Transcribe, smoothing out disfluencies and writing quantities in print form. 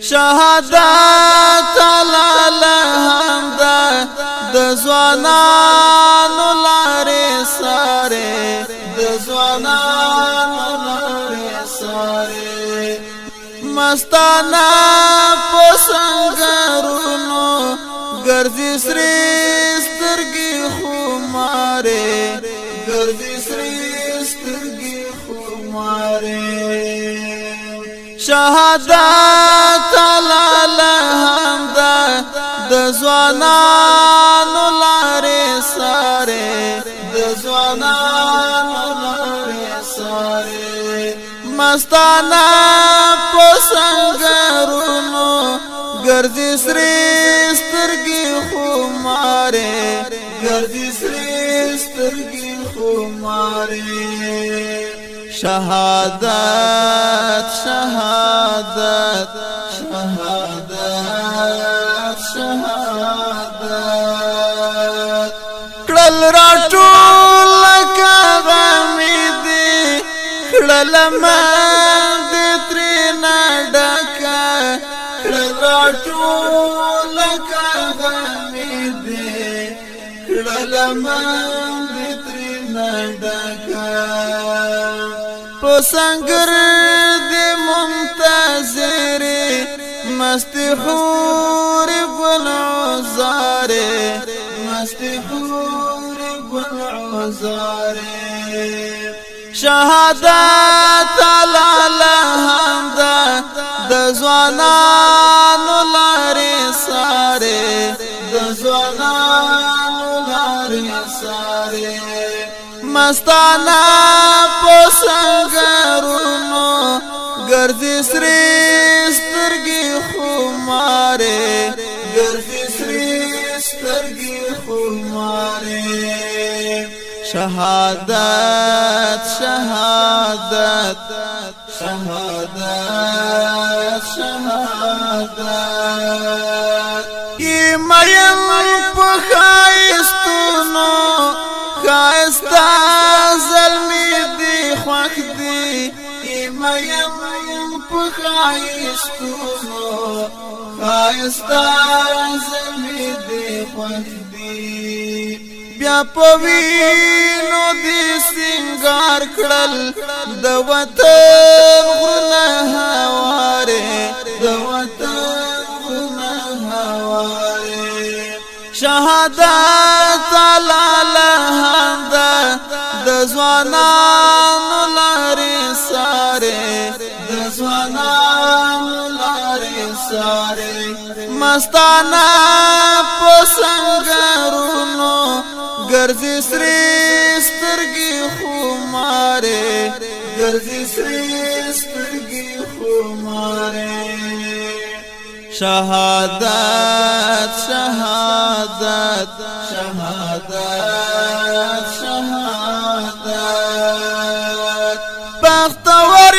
شهادت لاله همدا د ځوانانو لارې سارې د ځوانانو لارې سارې مستانه په سنگرونو ګرځي سرې سترګې خمارې ګرځي سرې سترګې خمارې شهادت لاله همدا د ځوانانو لارې سارې د ځوانانو لارې سارې مستانه په سنگرونو ګرځي سرې سترګې خمارې ګرځي سرې سترګې خمارې شهادت شهادت شهادت شهادت کړل راټول لکه غمې دي کړل من دې ترېنه ډکه کړل راټول لکه غمې دي کړل من دې ترېنه ډکه سنگر دی منتظری مستی حور بالعزاری مستی حور بالعزاری شهادت لاله همدا د ځوانانو لارې سارې د ځوانانو لارې سارې مستانه په سنگرونو ګرځي سرې سترګې خمارې ګرځي سرې سترګې خمارې شهادت شهادت شهادت شهادت ایمایم په ښایستونو ښایسته زلمي دی خوښ دی ایمایم په ښایستونو ښایسته زلمي دی خوښ دی بیا په وینو دی سینګار کړل د وطن غرونه هوارې د وطن غرونه هوارې شهادت لاله همدا د ځوانانو لارې سارې د ځوانانو لارې سارې مستانه په سنگرونو ګرځي سرې سترګې خمارې ګرځي سرې سترګې خمارې شهادت شهادت شهادت شهادت بختور